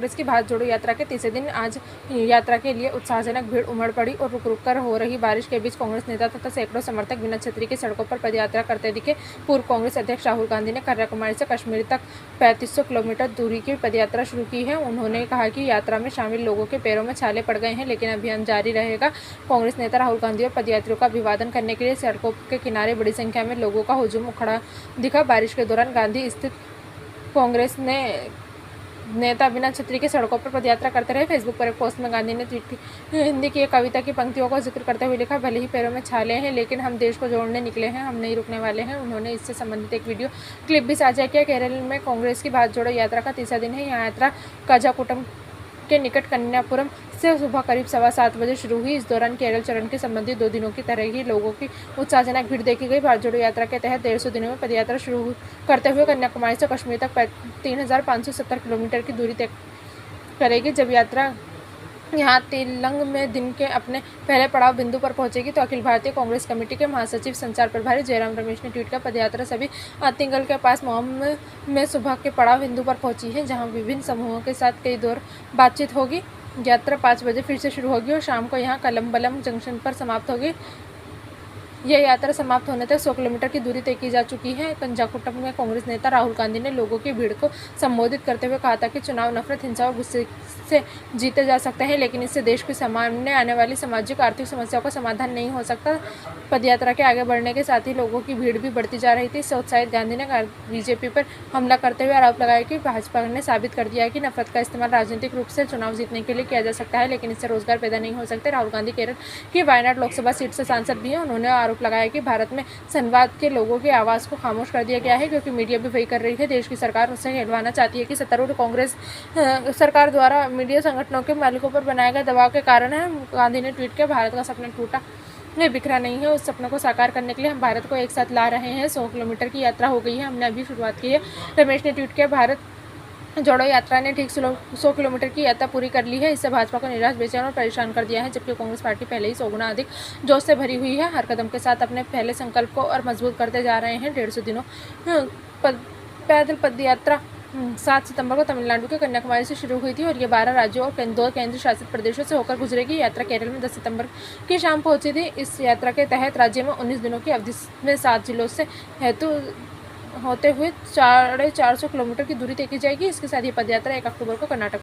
कांग्रेस की भारत जोड़ो यात्रा के तीसरे दिन आज यात्रा के लिए उत्साहजनक भीड़ उमड़ पड़ी और रुक रुक कर हो रही बारिश के बीच कांग्रेस नेता तथा सैकड़ों समर्थक बिना छतरी की सड़कों पर पदयात्रा करते दिखे। पूर्व कांग्रेस अध्यक्ष राहुल गांधी ने कन्याकुमारी से कश्मीर तक 3500 किलोमीटर दूरी की पदयात्रा शुरू की है। उन्होंने कहा कि यात्रा में शामिल लोगों के पैरों में छाले पड़ गए हैं, लेकिन अभियान जारी रहेगा। कांग्रेस नेता राहुल गांधी और पदयात्रियों का अभिवादन करने के लिए सड़कों के किनारे बड़ी संख्या में लोगों का हुजूम खड़ा दिखा। बारिश के दौरान गांधी स्थित कांग्रेस नेता बिना छतरी के सड़कों पर पदयात्रा करते रहे। फेसबुक पर एक पोस्ट में गांधी ने ट्वीट की हिंदी की एक कविता की पंक्तियों का जिक्र करते हुए लिखा, भले ही पैरों में छाले हैं लेकिन हम देश को जोड़ने निकले हैं, हम नहीं रुकने वाले हैं। उन्होंने इससे संबंधित एक वीडियो क्लिप भी साझा किया। केरल में कांग्रेस की भारत जोड़ो यात्रा का तीसरा दिन है। यह यात्रा काजाकुटम के निकट कन्यापुरम से सुबह करीब 7:15 बजे शुरू हुई। इस दौरान केरल चरण के संबंधित 2 दिनों की तरह ही लोगों की उत्साहजनक भीड़ देखी गई। भारत जोड़ो यात्रा के तहत 150 दिनों में पदयात्रा शुरू करते हुए कन्याकुमारी से कश्मीर तक 3570 किलोमीटर की दूरी तय करेगी। जब यात्रा यहाँ तेलंग में दिन के अपने पहले पड़ाव बिंदु पर पहुंचेगी तो अखिल भारतीय कांग्रेस कमेटी के महासचिव संचार प्रभारी जयराम रमेश ने ट्वीट किया, पदयात्रा सभी आतिंगल के पास मोहम्म में सुबह के पड़ाव बिंदु पर पहुंची है, जहां विभिन्न समूहों के साथ कई दौर बातचीत होगी। यात्रा 5 बजे फिर से शुरू होगी और शाम को यहाँ कलम्बलम जंक्शन पर समाप्त होगी। यह यात्रा समाप्त होने तक 100 किलोमीटर की दूरी तय की जा चुकी है। कंजाकुटम में कांग्रेस नेता राहुल गांधी ने लोगों की भीड़ को संबोधित करते हुए कहा था कि चुनाव नफरत, हिंसा और गुस्से से जीते जा सकते हैं, लेकिन इससे देश के सामने आने वाली सामाजिक आर्थिक समस्याओं का समाधान नहीं हो सकता। पदयात्रा के आगे बढ़ने के साथ ही लोगों की भीड़ भी बढ़ती जा रही थी। इससे उत्साहित गांधी ने बीजेपी पर हमला करते हुए आरोप लगाया कि भाजपा ने साबित कर दिया है कि नफरत का इस्तेमाल राजनीतिक रूप से चुनाव जीतने के लिए किया जा सकता है, लेकिन इससे रोजगार पैदा नहीं हो सकते। राहुल गांधी केरल की वायनाड लोकसभा सीट से सांसद भी हैं। उन्होंने आरोप लगाया कि भारत में संवाद के लोगों की आवाज़ को खामोश कर दिया गया है, क्योंकि मीडिया भी वही कर रही है। देश की सरकार उससे कहलवाना चाहती है कि सत्तारूढ़ कांग्रेस सरकार द्वारा मीडिया संगठनों के मालिकों पर बनाए गए दबाव के कारण है। गांधी ने ट्वीट किया, भारत का सपना टूटा नहीं, बिखरा नहीं है। उस सपने को साकार करने के लिए हम भारत को एक साथ ला रहे हैं। 100 किलोमीटर की यात्रा हो गई है, हमने अभी शुरुआत की है। रमेश ने ट्वीट किया, भारत जोड़ो यात्रा ने ठीक 100 किलोमीटर की यात्रा पूरी कर ली है। इससे भाजपा को निराश, बेचैन और परेशान कर दिया है, जबकि कांग्रेस पार्टी पहले ही 100 गुना अधिक जोश से भरी हुई है। हर कदम के साथ अपने पहले संकल्प को और मजबूत करते जा रहे हैं। 150 दिनों पैदल पदयात्रा 7 सितंबर को तमिलनाडु के कन्याकुमारी से शुरू हुई थी और ये 12 राज्यों और 2 केंद्र शासित प्रदेशों से होकर गुजरेगी। यात्रा केरल में 10 सितंबर की शाम पहुंची थी। इस यात्रा के तहत राज्य में 19 दिनों की अवधि में 7 जिलों से हेतु होते हुए 450 किलोमीटर की दूरी तय की जाएगी। इसके साथ ही पदयात्रा 1 अक्टूबर को कर्नाटक